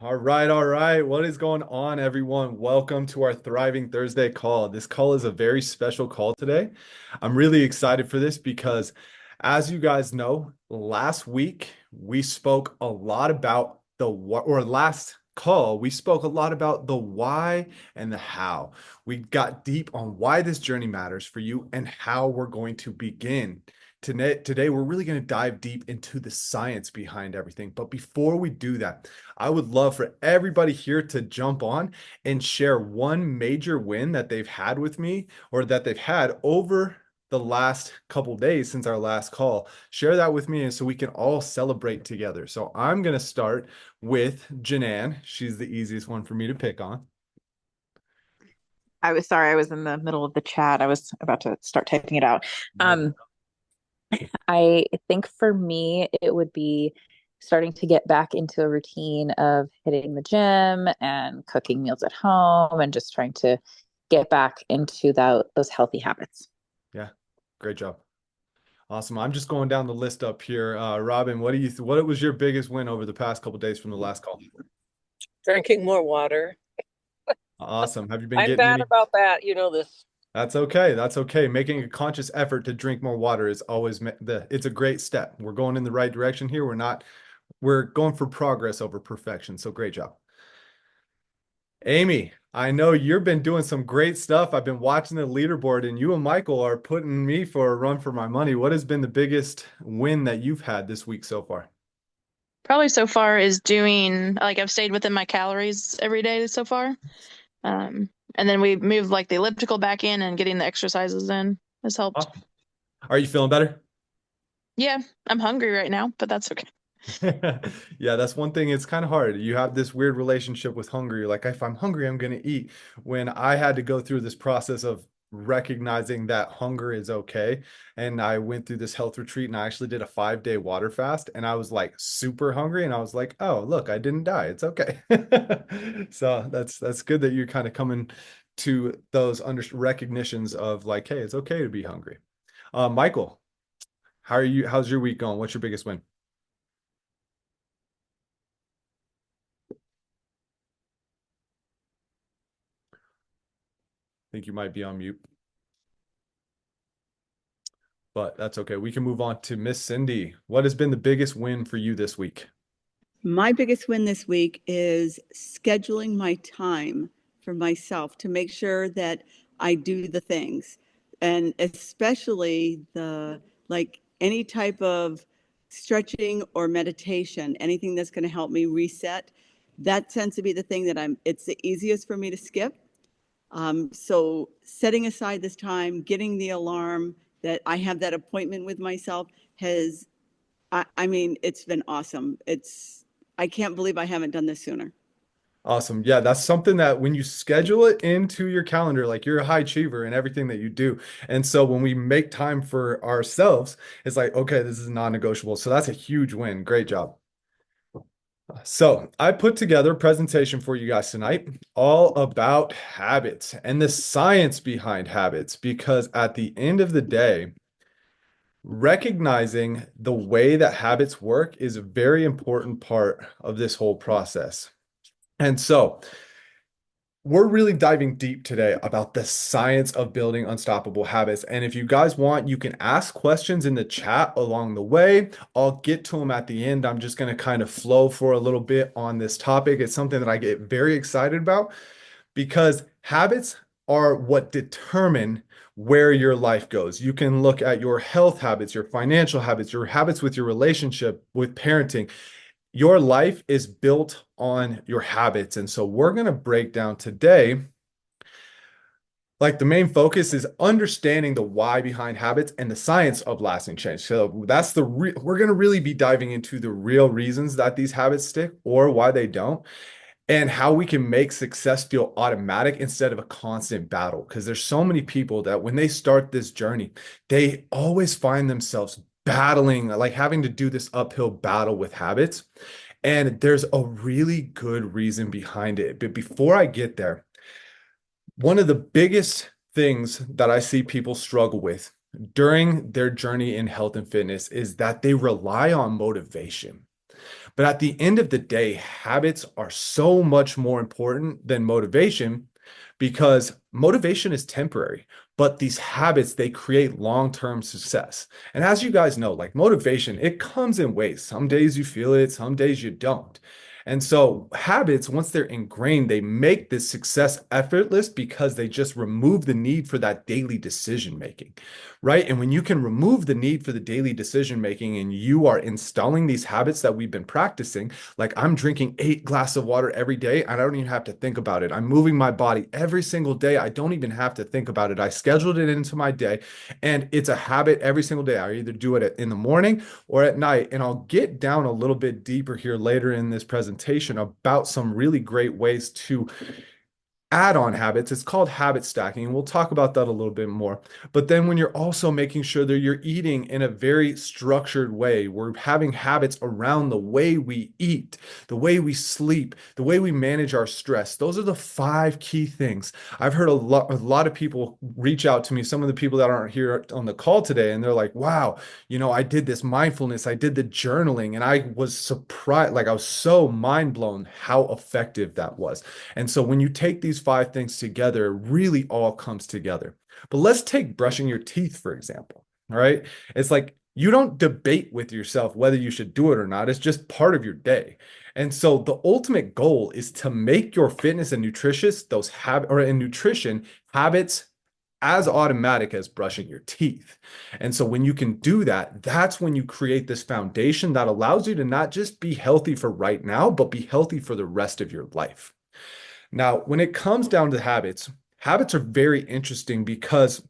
All right, all right. What is going on, everyone? Welcome to our Thriving Thursday call. This call is a very special call today. I'm really excited for this because, as you guys know, last week we spoke a lot about the what, or last call, we spoke a lot about the why and the how. We got deep on why this journey matters for you and how we're going to begin. Today, we're really going to dive deep into the science behind everything. But before we do that, I would love for everybody here to jump on and share one major win that they've had with me or that they've had over the last couple days since our last call. Share that with me and so we can all celebrate together. So I'm going to start with Janan. She's the easiest one for me to pick on. I was sorry, I was in the middle of the chat. I was about to start typing it out. No. Um, I think for me, it would be starting to get back into a routine of hitting the gym and cooking meals at home and just trying to get back into those healthy habits. Yeah, great job. Awesome. I'm just going down the list up here. Robin, what was your biggest win over the past couple days from the last call? Drinking more water. Awesome. Have you been I'm getting bad any? about that. You know this. That's okay. That's okay. Making a conscious effort to drink more water is always it's a great step. We're going in the right direction here. We're going for progress over perfection. So great job. Amy, I know you've been doing some great stuff. I've been watching the leaderboard and you and Michael are putting me for a run for my money. What has been the biggest win that you've had this week so far? Probably so far is doing like I've stayed within my calories every day so far. And then we moved like the elliptical back in and getting the exercises in has helped. Oh, are you feeling better? Yeah, I'm hungry right now, but that's okay. Yeah, that's one thing. It's kind of hard. You have this weird relationship with hunger. You're like, if I'm hungry, I'm going to eat. When I had to go through this process of recognizing that hunger is okay, and I went through this health retreat and I actually did a 5-day water fast, and I was like super hungry, and I was like, oh, look, I didn't die. It's okay. So that's good that you're kind of coming to those under recognitions of like, hey, it's okay to be hungry. Michael, how are you? How's your week going? What's your biggest win? Think you might be on mute, but that's okay. We can move on to Miss Cindy. What has been the biggest win for you this week? My biggest win this week is scheduling my time for myself to make sure that I do the things. And especially like any type of stretching or meditation, anything that's going to help me reset. That tends to be the thing that it's the easiest for me to skip. So setting aside this time, getting the alarm that I have that appointment with myself has I mean, it's been awesome. I can't believe I haven't done this sooner. Awesome. Yeah, that's something that when you schedule it into your calendar, like you're a high achiever in everything that you do. And so when we make time for ourselves, it's like, okay, this is non-negotiable. So that's a huge win. Great job. So I put together a presentation for you guys tonight, all about habits and the science behind habits, because at the end of the day, recognizing the way that habits work is a very important part of this whole process. And so we're really diving deep today about the science of building unstoppable habits. And if you guys want, you can ask questions in the chat along the way. I'll get to them at the end. I'm just going to kind of flow for a little bit on this topic. It's something that I get very excited about because habits are what determine where your life goes. You can look at your health habits, your financial habits, your habits with your relationship, with parenting. Your life is built on your habits. And so we're going to break down today, like the main focus is understanding the why behind habits and the science of lasting change. So we're going to really be diving into the real reasons that these habits stick or why they don't, and how we can make success feel automatic instead of a constant battle. Because there's so many people that when they start this journey, they always find themselves battling, like having to do this uphill battle with habits. And there's a really good reason behind it. But before I get there, one of the biggest things that I see people struggle with during their journey in health and fitness is that they rely on motivation. But at the end of the day, habits are so much more important than motivation because motivation is temporary, but these habits, they create long-term success. And as you guys know, like motivation, it comes in waves. Some days you feel it, some days you don't. And so habits, once they're ingrained, they make this success effortless because they just remove the need for that daily decision making, right? And when you can remove the need for the daily decision making and you are installing these habits that we've been practicing, like I'm drinking 8 glasses of water every day, and I don't even have to think about it. I'm moving my body every single day. I don't even have to think about it. I scheduled it into my day, and it's a habit every single day. I either do it in the morning or at night. And I'll get down a little bit deeper here later in this presentation about some really great ways to add-on habits. It's called habit stacking, and we'll talk about that a little bit more. But then when you're also making sure that you're eating in a very structured way, we're having habits around the way we eat, the way we sleep, the way we manage our stress. Those are the 5 key things. I've heard a lot of people reach out to me, some of the people that aren't here on the call today, and they're like, wow, I did this mindfulness, I did the journaling, and I was surprised, like I was so mind blown how effective that was. And so when you take these 5 things together, it really all comes together. But let's take brushing your teeth, for example. All right. It's like you don't debate with yourself whether you should do it or not. It's just part of your day. And so the ultimate goal is to make your fitness and nutrition habits as automatic as brushing your teeth. And so when you can do that, that's when you create this foundation that allows you to not just be healthy for right now, but be healthy for the rest of your life. Now, when it comes down to habits, habits are very interesting because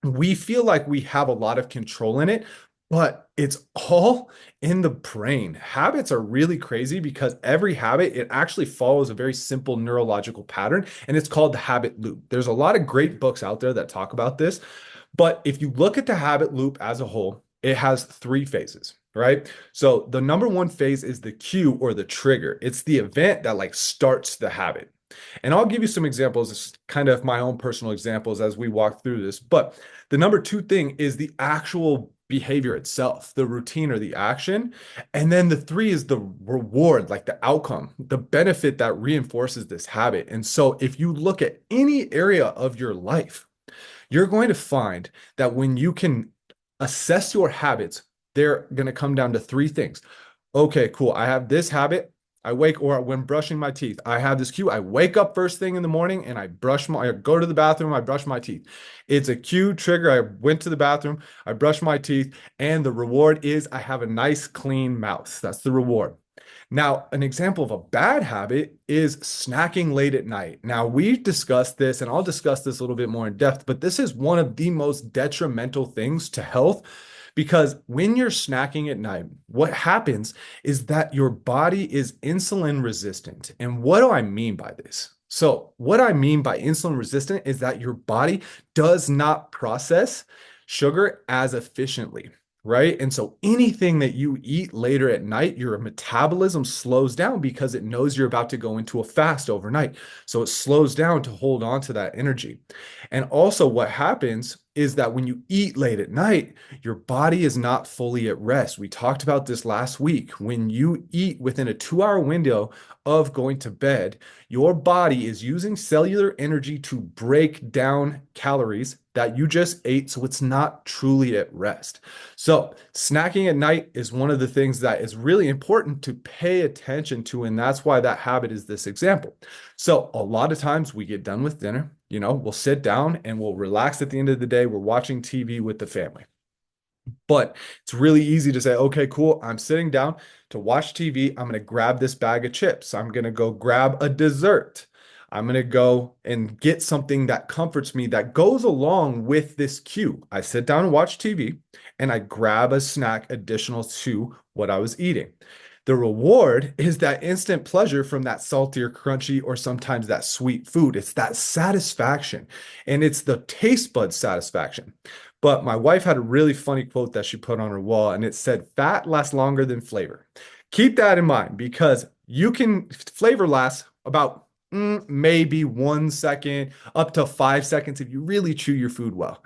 we feel like we have a lot of control in it, but it's all in the brain. Habits are really crazy because every habit, it actually follows a very simple neurological pattern, and it's called the habit loop. There's a lot of great books out there that talk about this, but if you look at the habit loop as a whole, it has 3 phases. Right. So the number 1 phase is the cue or the trigger. It's the event that like starts the habit. And I'll give you some examples, kind of my own personal examples as we walk through this. But the number 2 thing is the actual behavior itself, the routine or the action. And then the 3 is the reward, like the outcome, the benefit that reinforces this habit. And so if you look at any area of your life, you're going to find that when you can assess your habits, they're going to come down to 3 things. Okay, cool. I have this habit. Or when brushing my teeth, I have this cue. I wake up first thing in the morning and I go to the bathroom, I brush my teeth. It's a cue trigger. I went to the bathroom, I brushed my teeth, and the reward is I have a nice clean mouth. That's the reward. Now, an example of a bad habit is snacking late at night. Now, we've discussed this, and I'll discuss this a little bit more in depth, but this is one of the most detrimental things to health. Because when you're snacking at night, what happens is that your body is insulin resistant. And what do I mean by this? So, what I mean by insulin resistant is that your body does not process sugar as efficiently, right? And so anything that you eat later at night, your metabolism slows down because it knows you're about to go into a fast overnight. So it slows down to hold on to that energy. And also what happens is that when you eat late at night, your body is not fully at rest. We talked about this last week. When you eat within a 2-hour window of going to bed, your body is using cellular energy to break down calories that you just ate, so it's not truly at rest. So snacking at night is one of the things that is really important to pay attention to, and that's why that habit is this example. So a lot of times we get done with dinner, we'll sit down and we'll relax at the end of the day. We're watching TV with the family. But it's really easy to say, okay, cool. I'm sitting down to watch TV. I'm going to grab this bag of chips. I'm going to go grab a dessert. I'm going to go and get something that comforts me that goes along with this cue. I sit down and watch TV and I grab a snack additional to what I was eating. The reward is that instant pleasure from that salty or crunchy or sometimes that sweet food. It's that satisfaction, and it's the taste bud satisfaction. But my wife had a really funny quote that she put on her wall, and it said, "Fat lasts longer than flavor." Keep that in mind because flavor lasts about maybe 1 second, up to 5 seconds if you really chew your food well.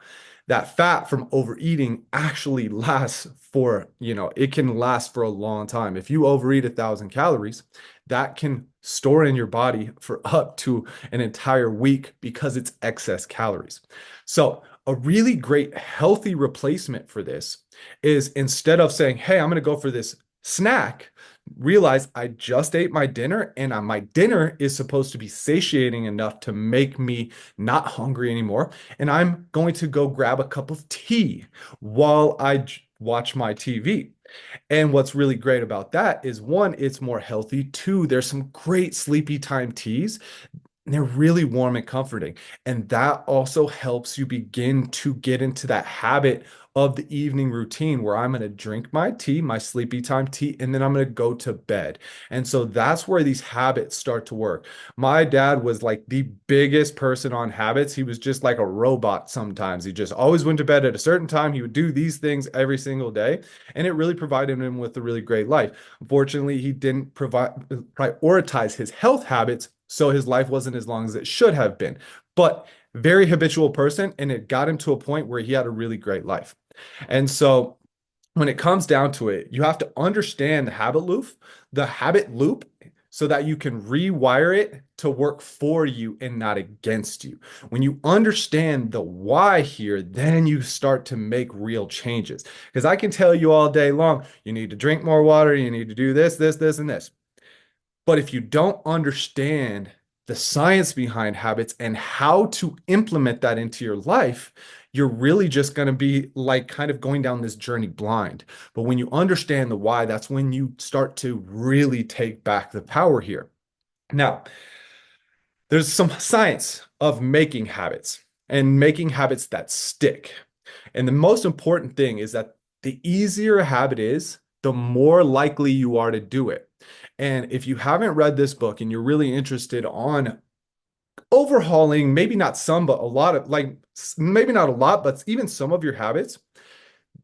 that fat from overeating actually lasts for, it can last for a long time. If you overeat 1,000 calories, that can store in your body for up to an entire week because it's excess calories. So, a really great healthy replacement for this is instead of saying, hey, I'm going to go for this snack, realize I just ate my dinner and my dinner is supposed to be satiating enough to make me not hungry anymore. And I'm going to go grab a cup of tea while I watch my TV. And what's really great about that is one, it's more healthy. Two, there's some great sleepy time teas. And they're really warm and comforting. And that also helps you begin to get into that habit of the evening routine where I'm going to drink my tea, my sleepy time tea, and then I'm going to go to bed. And so that's where these habits start to work. My dad was like the biggest person on habits. He was just like a robot sometimes. He just always went to bed at a certain time. He would do these things every single day. And it really provided him with a really great life. Unfortunately, he didn't prioritize his health habits, so his life wasn't as long as it should have been. But very habitual person, and it got him to a point where he had a really great life. And so when it comes down to it, you have to understand the habit loop, so that you can rewire it to work for you and not against you. When you understand the why here, then you start to make real changes. Because I can tell you all day long, you need to drink more water, you need to do this, this, this, and this. But if you don't understand the science behind habits and how to implement that into your life, you're really just going to be like kind of going down this journey blind. But when you understand the why, that's when you start to really take back the power here. Now, there's some science of making habits and making habits that stick. And the most important thing is that the easier a habit is, the more likely you are to do it. And if you haven't read this book and you're really interested on overhauling, maybe not some, but a lot of like, maybe not a lot, but even some of your habits,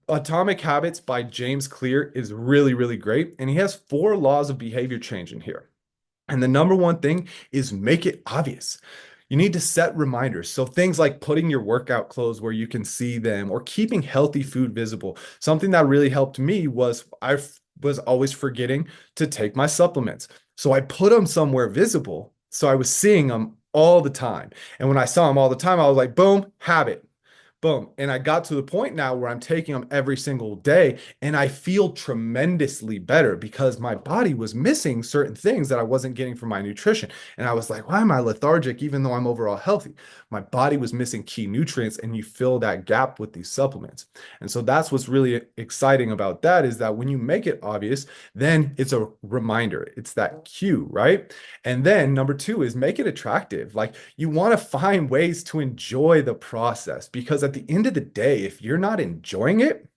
Atomic Habits by James Clear is really, really great. And he has 4 laws of behavior change in here. And the number one thing is make it obvious. You need to set reminders. So things like putting your workout clothes where you can see them or keeping healthy food visible. Something that really helped me was I was always forgetting to take my supplements. So I put them somewhere visible. So I was seeing them all the time. And when I saw them all the time, I was like, boom, habit. Boom. And I got to the point now where I'm taking them every single day and I feel tremendously better because my body was missing certain things that I wasn't getting from my nutrition. And I was like, why am I lethargic even though I'm overall healthy? My body was missing key nutrients and you fill that gap with these supplements. And so that's what's really exciting about that is that when you make it obvious, then it's a reminder. It's that cue, right? And then number 2 is make it attractive. Like you want to find ways to enjoy the process because at the end of the day, if you're not enjoying it,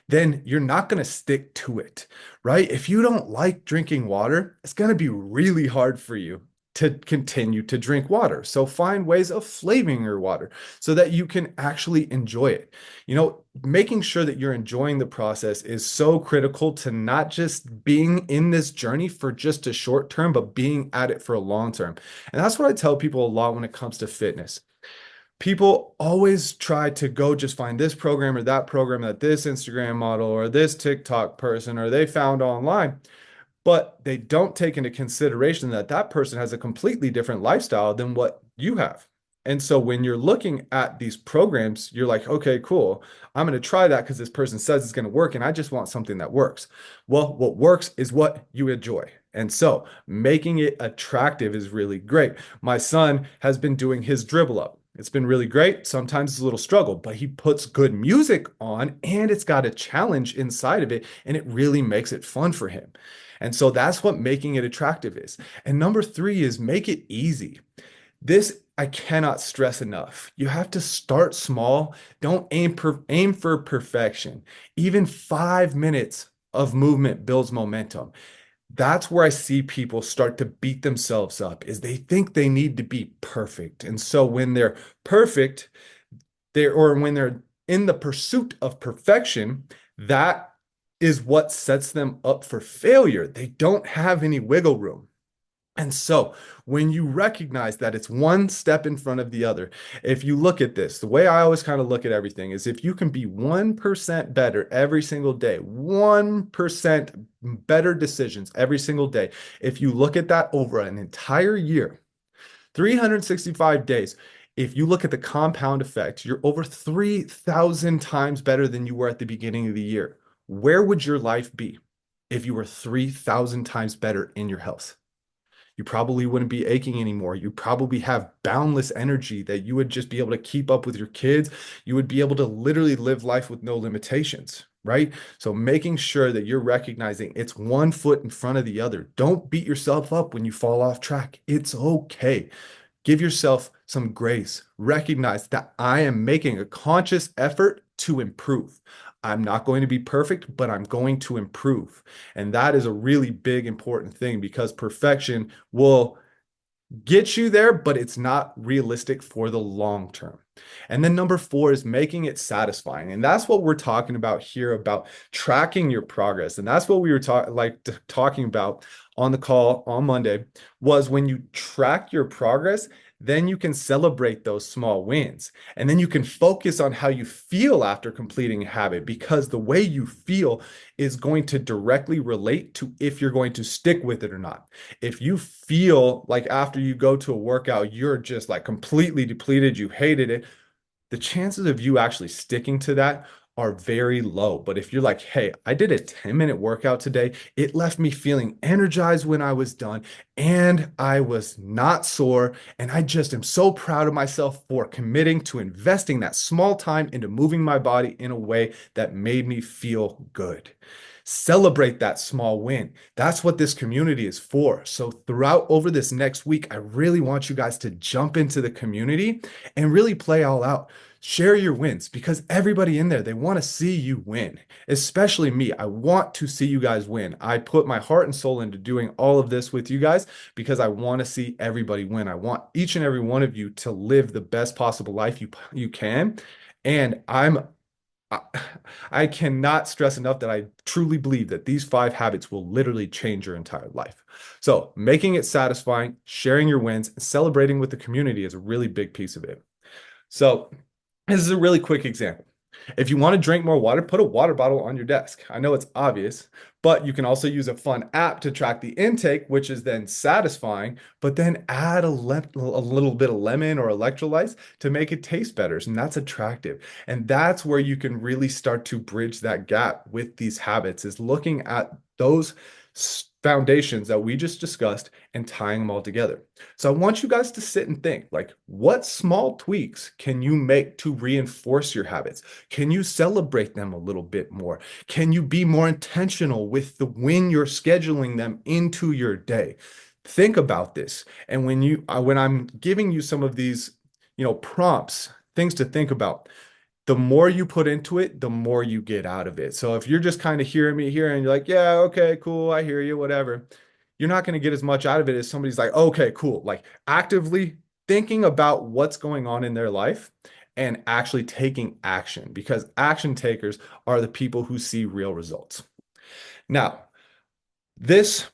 then you're not going to stick to it, right? If you don't like drinking water, it's going to be really hard for you to continue to drink water. So find ways of flavoring your water so that you can actually enjoy it. Making sure that you're enjoying the process is so critical to not just being in this journey for just a short term, but being at it for a long term. And that's what I tell people a lot when it comes to fitness. People always try to go just find this program or that this Instagram model or this TikTok person or they found online, but they don't take into consideration that that person has a completely different lifestyle than what you have. And so when you're looking at these programs, you're like, okay, cool. I'm going to try that because this person says it's going to work and I just want something that works. Well, what works is what you enjoy. And so making it attractive is really great. My son has been doing his dribble up. It's been really great. Sometimes it's a little struggle, but he puts good music on and it's got a challenge inside of it and it really makes it fun for him. And so that's what making it attractive is. And number 3 is make it easy. This I cannot stress enough. You have to start small. Don't aim for perfection. Even 5 minutes of movement builds momentum. That's where I see people start to beat themselves up is they think they need to be perfect. And so when they're perfect, when they're in the pursuit of perfection, that is what sets them up for failure. They don't have any wiggle room. And so when you recognize that it's one step in front of the other, if you look at this, the way I always kind of look at everything is if you can be 1% better every single day, 1% better decisions every single day, if you look at that over an entire year, 365 days, if you look at the compound effect, you're over 3,000 times better than you were at the beginning of the year. Where would your life be if you were 3,000 times better in your health? You probably wouldn't be aching anymore. You probably have boundless energy that you would just be able to keep up with your kids. You would be able to literally live life with no limitations, right? So making sure that you're recognizing it's one foot in front of the other. Don't beat yourself up when you fall off track. It's okay. Give yourself some grace. Recognize that I am making a conscious effort to improve. I'm not going to be perfect, but I'm going to improve. And that is a really big, important thing because perfection will get you there, but it's not realistic for the long term. And then number four is making it satisfying. And that's what we're talking about here about tracking your progress. And that's what we were talking about on the call on Monday was when you track your progress, then you can celebrate those small wins. And then you can focus on how you feel after completing a habit because the way you feel is going to directly relate to if you're going to stick with it or not. If you feel like after you go to a workout, you're just like completely depleted, you hated it, the chances of you actually sticking to that are very low. But if you're like, hey, I did a 10-minute workout today, it left me feeling energized when I was done, and I was not sore. And I just am so proud of myself for committing to investing that small time into moving my body in a way that made me feel good. Celebrate that small win. That's what this community is for. So throughout over this next week, I really want you guys to jump into the community and really play all out. Share your wins because everybody in there, they want to see you win, especially me. I want to see you guys win. I put my heart and soul into doing all of this with you guys because I want to see everybody win. I want each and every one of you to live the best possible life you can. And I, I cannot stress enough that I truly believe that these 5 habits will literally change your entire life. So making it satisfying, sharing your wins, and celebrating with the community is a really big piece of it. So this is a really quick example. If you want to drink more water, put a water bottle on your desk. I know it's obvious, but you can also use a fun app to track the intake, which is then satisfying, but then add a little bit of lemon or electrolytes to make it taste better. And that's attractive. And that's where you can really start to bridge that gap with these habits is looking at those foundations that we just discussed and tying them all together. So I want you guys to sit and think like, what small tweaks can you make to reinforce your habits? Can you celebrate them a little bit more? Can you be more intentional with when you're scheduling them into your day? Think about this. And when I'm giving you some of these, prompts, things to think about, the more you put into it, the more you get out of it. So if you're just kind of hearing me here and you're like, yeah, okay, cool, I hear you, whatever, you're not going to get as much out of it as somebody's like, okay, cool, like actively thinking about what's going on in their life and actually taking action because action takers are the people who see real results. Now, this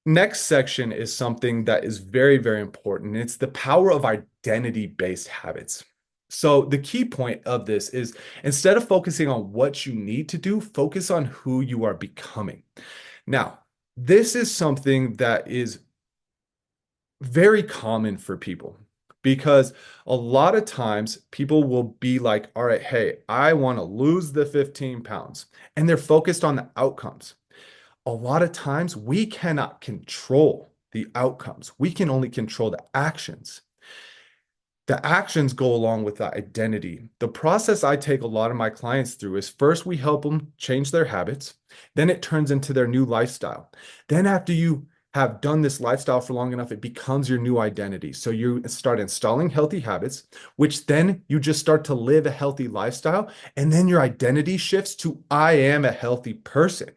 next section is something that is very, very important. It's the power of identity-based habits. So the key point of this is instead of focusing on what you need to do, focus on who you are becoming. Now, this is something that is very common for people because a lot of times people will be like, all right, hey, I want to lose the 15 pounds, and they're focused on the outcomes. A lot of times we cannot control the outcomes. We can only control the actions. The actions go along with the identity. The process I take a lot of my clients through is first we help them change their habits, then it turns into their new lifestyle. Then after you have done this lifestyle for long enough, it becomes your new identity. So you start installing healthy habits, which then you just start to live a healthy lifestyle. And then your identity shifts to I am a healthy person.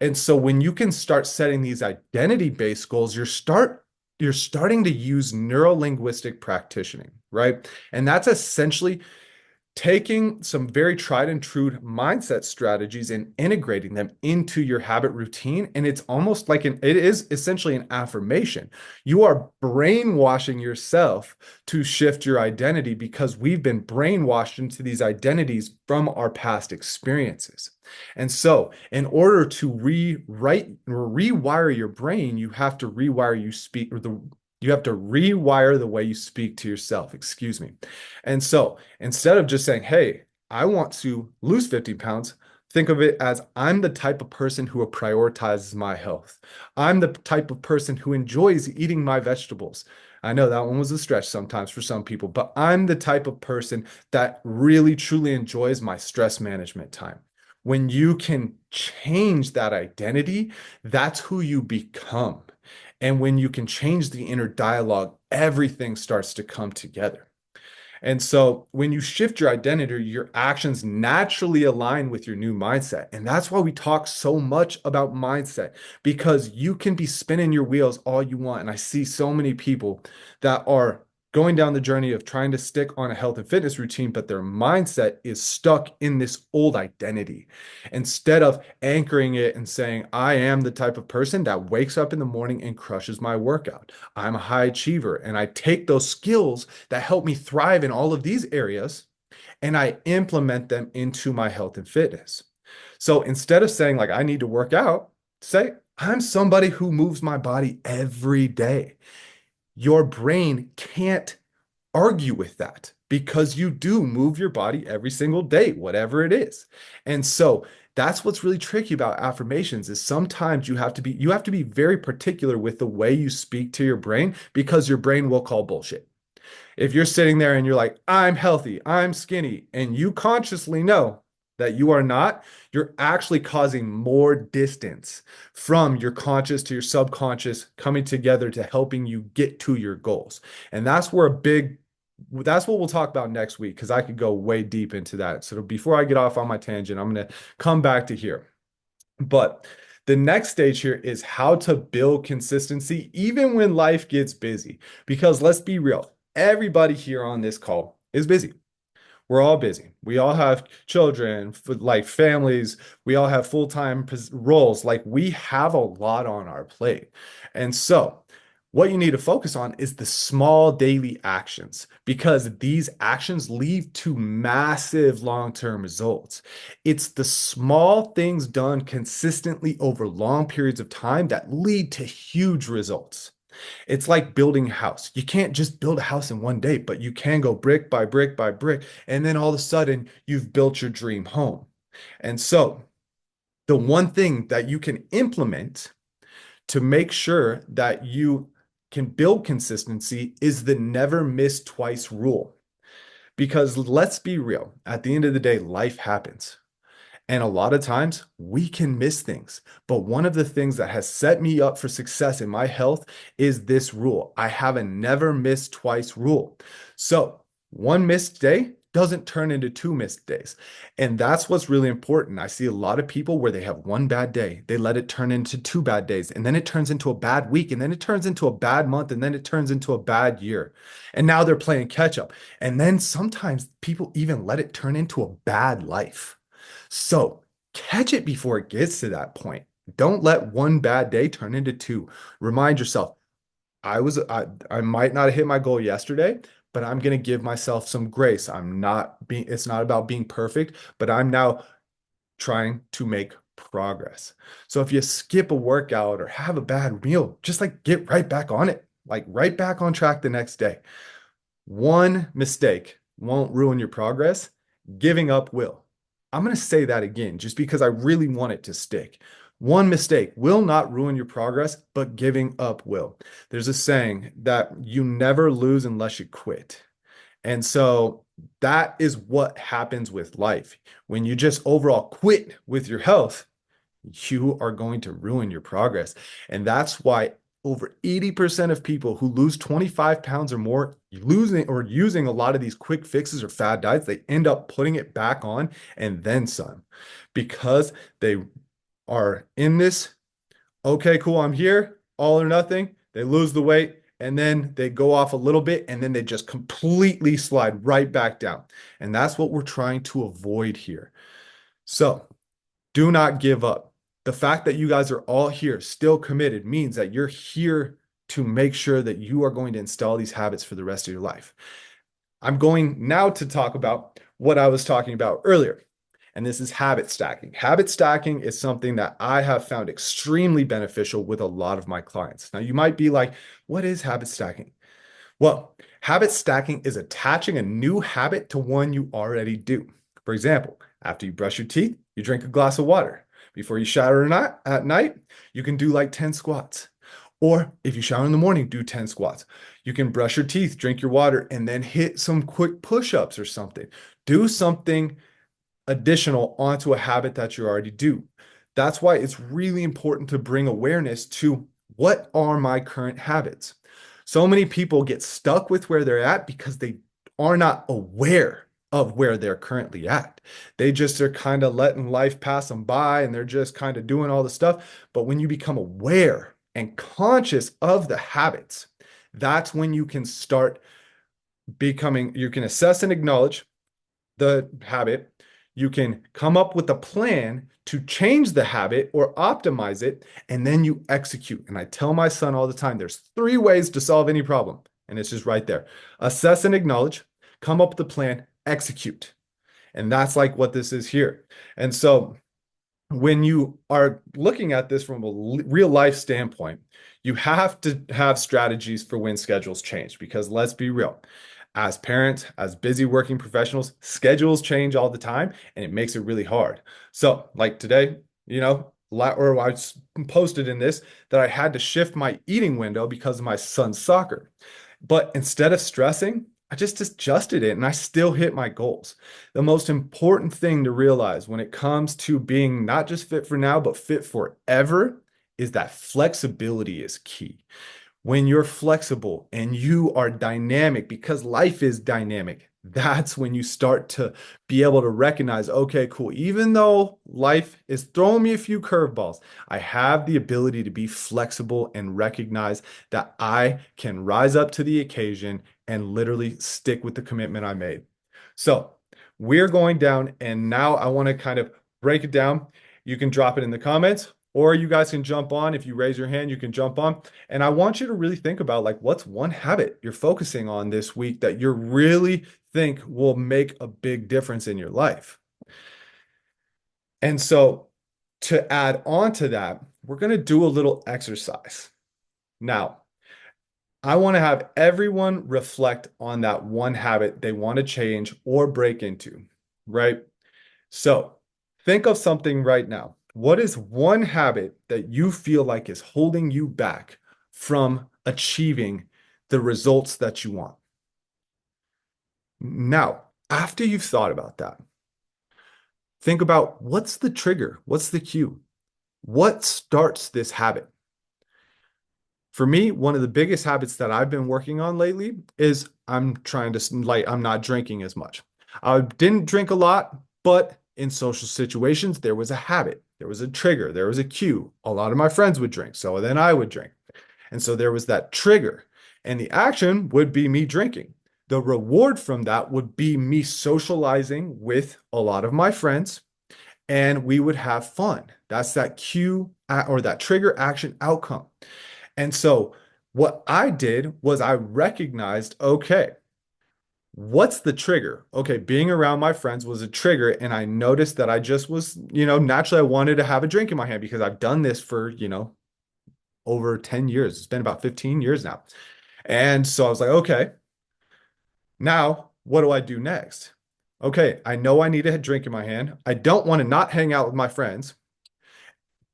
And so when you can start setting these identity-based goals, you're starting to use neuro-linguistic practicing, right? And that's essentially taking some very tried and true mindset strategies and integrating them into your habit routine. And it's almost like it is essentially an affirmation. You are brainwashing yourself to shift your identity because we've been brainwashed into these identities from our past experiences. And so, in order to rewrite or rewire your brain, you have to rewire you speak or the you have to rewire the way you speak to yourself, excuse me. And so instead of just saying, hey, I want to lose 50 pounds, think of it as I'm the type of person who prioritizes my health. I'm the type of person who enjoys eating my vegetables. I know that one was a stretch sometimes for some people, but I'm the type of person that really truly enjoys my stress management time. When you can change that identity, that's who you become. And when you can change the inner dialogue, everything starts to come together. And so when you shift your identity, your actions naturally align with your new mindset. And that's why we talk so much about mindset, because you can be spinning your wheels all you want. And I see so many people that are going down the journey of trying to stick on a health and fitness routine, but their mindset is stuck in this old identity. Instead of anchoring it and saying, I am the type of person that wakes up in the morning and crushes my workout. I'm a high achiever, and I take those skills that help me thrive in all of these areas and I implement them into my health and fitness. So instead of saying, like, I need to work out, say, I'm somebody who moves my body every day. Your brain can't argue with that because you do move your body every single day, whatever it is. And so that's what's really tricky about affirmations is sometimes you have to be very particular with the way you speak to your brain because your brain will call bullshit. If you're sitting there and you're like, I'm healthy, I'm skinny, and you consciously know that you are not, you're actually causing more distance from your conscious to your subconscious coming together to helping you get to your goals. And that's what we'll talk about next week because I could go way deep into that. So before I get off on my tangent, I'm going to come back to here. But the next stage here is how to build consistency even when life gets busy. Because let's be real, everybody here on this call is busy. We're all busy. We all have children, like families. We all have full-time roles. Like we have a lot on our plate. And so what you need to focus on is the small daily actions because these actions lead to massive long-term results. It's the small things done consistently over long periods of time that lead to huge results. It's like building a house. You can't just build a house in one day, but you can go brick by brick by brick. And then all of a sudden, you've built your dream home. And so, the one thing that you can implement to make sure that you can build consistency is the never miss twice rule. Because let's be real, at the end of the day, life happens. And a lot of times we can miss things. But one of the things that has set me up for success in my health is this rule. I have a never miss twice rule. So one missed day doesn't turn into two missed days. And that's what's really important. I see a lot of people where they have one bad day, they let it turn into two bad days, and then it turns into a bad week, and then it turns into a bad month, and then it turns into a bad year. And now they're playing catch up. And then sometimes people even let it turn into a bad life. So catch it before it gets to that point. Don't let one bad day turn into two. Remind yourself, I might not have hit my goal yesterday, but I'm going to give myself some grace. It's not about being perfect, but I'm now trying to make progress. So if you skip a workout or have a bad meal, just like get right back on it, like right back on track the next day. One mistake won't ruin your progress. Giving up will. I'm going to say that again just because I really want it to stick. One mistake will not ruin your progress, but giving up will. There's a saying that you never lose unless you quit. And so that is what happens with life. When you just overall quit with your health, you are going to ruin your progress. And that's why over 80% of people who lose 25 pounds or more losing or using a lot of these quick fixes or fad diets, they end up putting it back on and then some because they are in this, okay, cool, I'm here, all or nothing. They lose the weight and then they go off a little bit and then they just completely slide right back down. And that's what we're trying to avoid here. So do not give up. The fact that you guys are all here still committed means that you're here to make sure that you are going to install these habits for the rest of your life. I'm going now to talk about what I was talking about earlier, and this is habit stacking. Habit stacking is something that I have found extremely beneficial with a lot of my clients. Now, you might be like, what is habit stacking? Well, habit stacking is attaching a new habit to one you already do. For example, after you brush your teeth, you drink a glass of water. Before you shower at night, you can do like 10 squats. Or if you shower in the morning, do 10 squats. You can brush your teeth, drink your water, and then hit some quick push-ups or something. Do something additional onto a habit that you already do. That's why it's really important to bring awareness to what are my current habits. So many people get stuck with where they're at because they are not aware of where they're currently at. They just are kind of letting life pass them by and they're just kind of doing all the stuff. But when you become aware and conscious of the habits, that's when you can start becoming, you can assess and acknowledge the habit. You can come up with a plan to change the habit or optimize it, and then you execute. And I tell my son all the time, there's 3 ways to solve any problem. And it's just right there. Assess and acknowledge, come up with a plan, execute. And that's like what this is here. And so when you are looking at this from a real life standpoint, you have to have strategies for when schedules change, because let's be real. As parents, as busy working professionals, schedules change all the time and it makes it really hard. So like today, or I posted in this that I had to shift my eating window because of my son's soccer. But instead of stressing, I just adjusted it and I still hit my goals. The most important thing to realize when it comes to being not just fit for now, but fit forever is that flexibility is key. When you're flexible and you are dynamic, because life is dynamic, that's when you start to be able to recognize, okay, cool. Even though life is throwing me a few curveballs, I have the ability to be flexible and recognize that I can rise up to the occasion and literally stick with the commitment I made. So we're going down, and now I want to kind of break it down. You can drop it in the comments, or you guys can jump on. If you raise your hand, you can jump on. And I want you to really think about, like, what's one habit you're focusing on this week that you really think will make a big difference in your life. And so to add on to that, we're going to do a little exercise. Now, I want to have everyone reflect on that one habit they want to change or break into, right? So think of something right now. What is one habit that you feel like is holding you back from achieving the results that you want? Now, after you've thought about that, think about what's the trigger? What's the cue? What starts this habit? For me, one of the biggest habits that I've been working on lately is I'm not drinking as much. I didn't drink a lot, but in social situations, there was a habit, there was a trigger, there was a cue. A lot of my friends would drink, so then I would drink. And so there was that trigger, and the action would be me drinking. The reward from that would be me socializing with a lot of my friends, and we would have fun. That's that cue or that trigger action outcome. And so what I did was I recognized, okay, what's the trigger? Okay, being around my friends was a trigger. And I noticed that I just was, naturally I wanted to have a drink in my hand because I've done this for, over 10 years. It's been about 15 years now. And so I was like, okay, now what do I do next? Okay, I know I need a drink in my hand. I don't want to not hang out with my friends.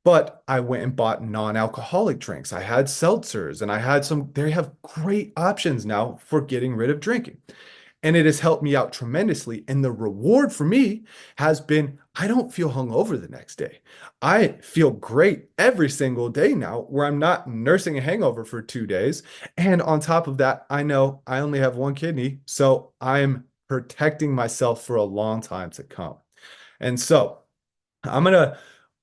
But I went and bought non-alcoholic drinks. I had seltzers and they have great options now for getting rid of drinking. And it has helped me out tremendously. And the reward for me has been, I don't feel hungover the next day. I feel great every single day now, where I'm not nursing a hangover for 2 days. And on top of that, I know I only have one kidney, so I'm protecting myself for a long time to come. And so I'm going to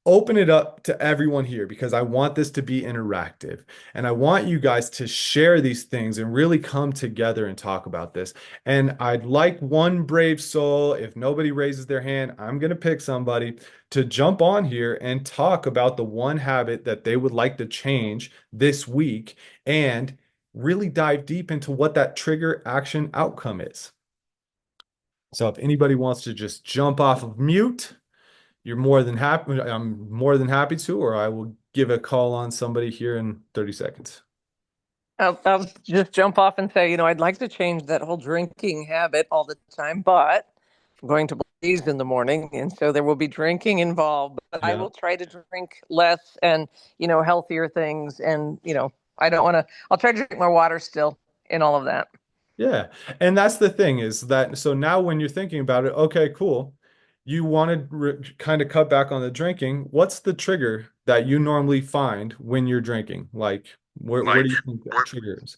open it up to everyone here because I want this to be interactive and I want you guys to share these things and really come together and talk about this. And I'd like one brave soul, if nobody raises their hand, I'm going to pick somebody to jump on here and talk about the one habit that they would like to change this week and really dive deep into what that trigger action outcome is. So if anybody wants to just jump off of mute, you're more than happy. I'm more than happy to, or I will give a call on somebody here in 30 seconds. I'll just jump off and say, I'd like to change that whole drinking habit all the time, but I'm going to Blaze in the morning, and so there will be drinking involved. But I Yeah. will try to drink less and, healthier things. And, I don't want to, I'll try to drink more water still in all of that. Yeah. And that's the thing is that so now when you're thinking about it, okay, cool. You want to kind of cut back on the drinking. What's the trigger that you normally find when you're drinking? Like, where do you think that trigger is?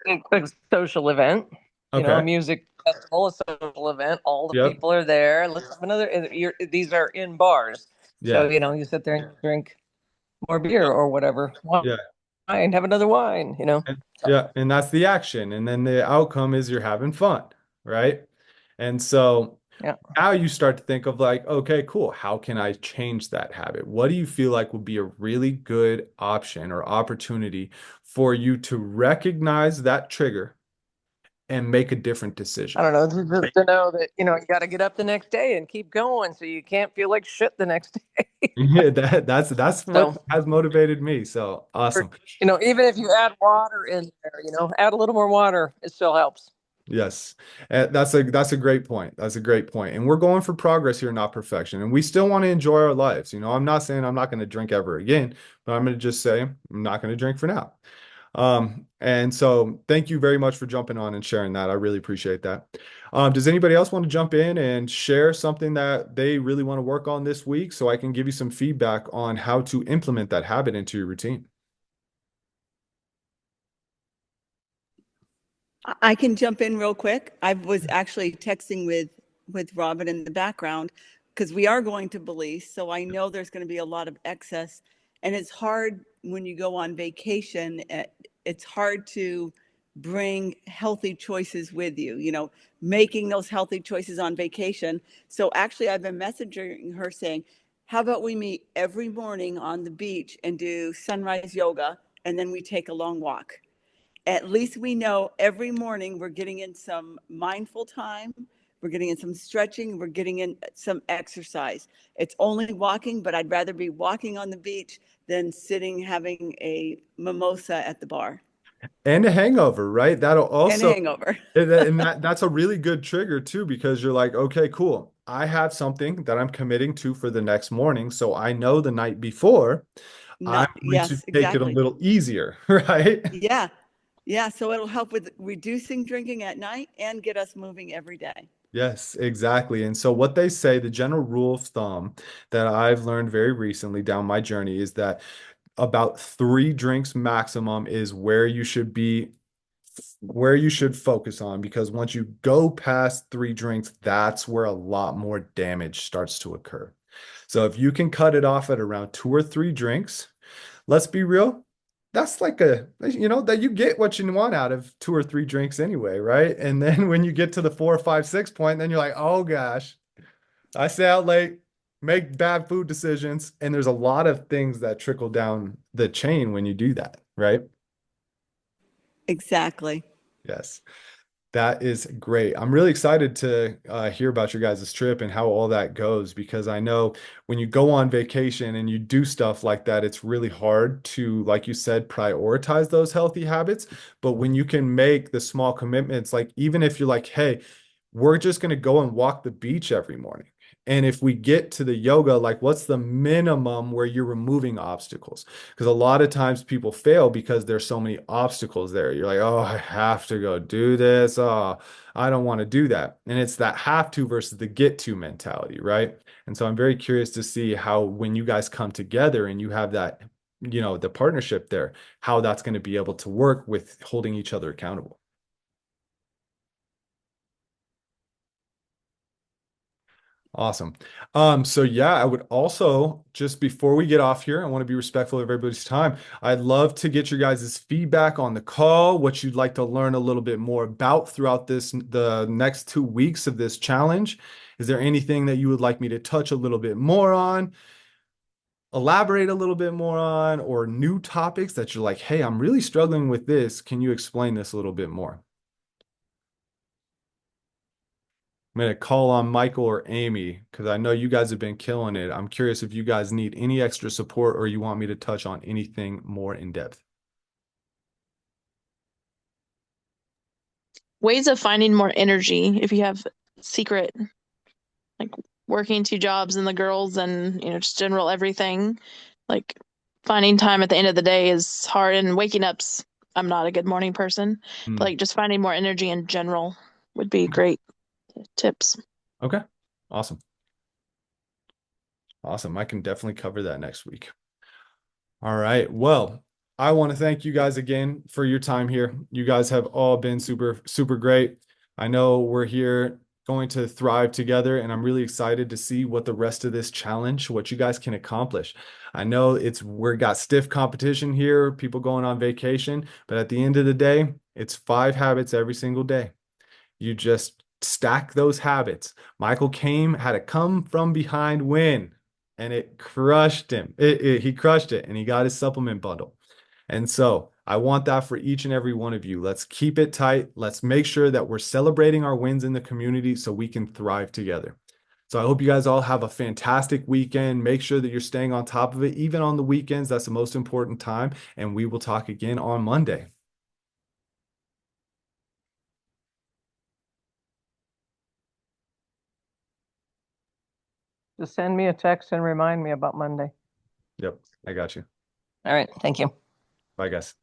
A social event, a Okay. music festival, a social event. All the Yep. people are there. Let's have another. These are in bars, so Yeah. you sit there and drink more beer or whatever. Yeah. Wine, have another wine. So, Yeah. And that's the action. And then the outcome is you're having fun, right? And so yeah. now you start to think of like, okay, cool. How can I change that habit? What do you feel like would be a really good option or opportunity for you to recognize that trigger and make a different I decision? don't know. Just to know that you got to get up the next day and keep going, so you can't feel like shit the next day. Yeah, that's what So, has motivated me. So awesome. even if you add water in there, add a little more water, it still helps. Yes. That's a great point. That's a great point. And we're going for progress here, not perfection. And we still want to enjoy our lives. I'm not saying I'm not going to drink ever again, but I'm going to just say I'm not going to drink for now. And so thank you very much for jumping on and sharing that. I really appreciate that. Does anybody else want to jump in and share something that they really want to work on this week so I can give you some feedback on how to implement that habit into your routine? I can jump in real quick. I was actually texting with Robin in the background because we are going to Belize, so I know there's going to be a lot of excess, and it's hard when you go on vacation. It's hard to bring healthy choices with you. Making those healthy choices on vacation. So actually, I've been messaging her saying, "How about we meet every morning on the beach and do sunrise yoga, and then we take a long walk." At least we know every morning we're getting in some mindful time, we're getting in some stretching, we're getting in some exercise. It's only walking, but I'd rather be walking on the beach than sitting having a mimosa at the bar And a hangover, right? That'll and also, hangover. and that's a really good trigger too, because you're like, okay, cool. I have something that I'm committing to for the next morning. So I know the night before I'm Not, going to yes, take it a exactly. little easier, right? Yeah. Yeah. So it'll help with reducing drinking at night and get us moving every day. Yes, exactly. And so what they say, the general rule of thumb that I've learned very recently down my journey is that about 3 drinks maximum is where you should focus on, because once you go past 3 drinks, that's where a lot more damage starts to occur. So if you can cut it off at around 2 or 3 drinks, let's be real, that's like that you get what you want out of 2 or 3 drinks anyway, right? And then when you get to the 4, 5, 6 point, then you're like, oh gosh, I stay out late, make bad food decisions, and there's a lot of things that trickle down the chain when you do that, right? Exactly. Yes. That is great. I'm really excited to hear about your guys' trip and how all that goes, because I know when you go on vacation and you do stuff like that, it's really hard to, like you said, prioritize those healthy habits. But when you can make the small commitments, like even if you're like, hey, we're just going to go and walk the beach every morning. And if we get to the yoga, like what's the minimum where you're removing obstacles? Because a lot of times people fail because there's so many obstacles there. You're like, oh, I have to go do this. Oh, I don't want to do that. And it's that have to versus the get to mentality, right? And so I'm very curious to see how when you guys come together and you have that, the partnership there, how that's going to be able to work with holding each other accountable. Awesome. So yeah, I would also, just before we get off here, I want to be respectful of everybody's time. I'd love to get your guys' feedback on the call, what you'd like to learn a little bit more about throughout the next 2 weeks of this challenge. Is there anything that you would like me to touch a little bit more on, elaborate a little bit more on, or new topics that you're like, hey, I'm really struggling with this. Can you explain this a little bit more? I'm going to call on Michael or Amy because I know you guys have been killing it. I'm curious if you guys need any extra support or you want me to touch on anything more in depth. Ways of finding more energy if you have secret, like working 2 jobs and the girls and, just general everything. Like finding time at the end of the day is hard, and waking up's, I'm not a good morning person, but Hmm. like just finding more energy in general would be great tips. Okay. Awesome. Awesome. I can definitely cover that next week. All right. Well, I want to thank you guys again for your time here. You guys have all been super, super great. I know we're here going to thrive together, and I'm really excited to see what the rest of this challenge, what you guys can accomplish. I know we're got stiff competition here, people going on vacation, but at the end of the day, it's 5 habits every single day. You just stack those habits. Michael came, had a come from behind win, and it crushed him. He crushed it, and he got his supplement bundle. And so I want that for each and every one of you. Let's keep it tight. Let's make sure that we're celebrating our wins in the community so we can thrive together. So I hope you guys all have a fantastic weekend. Make sure that you're staying on top of it, even on the weekends. That's the most important time. And we will talk again on Monday. Just send me a text and remind me about Monday. Yep, I got you. All right. Thank you. Bye, guys.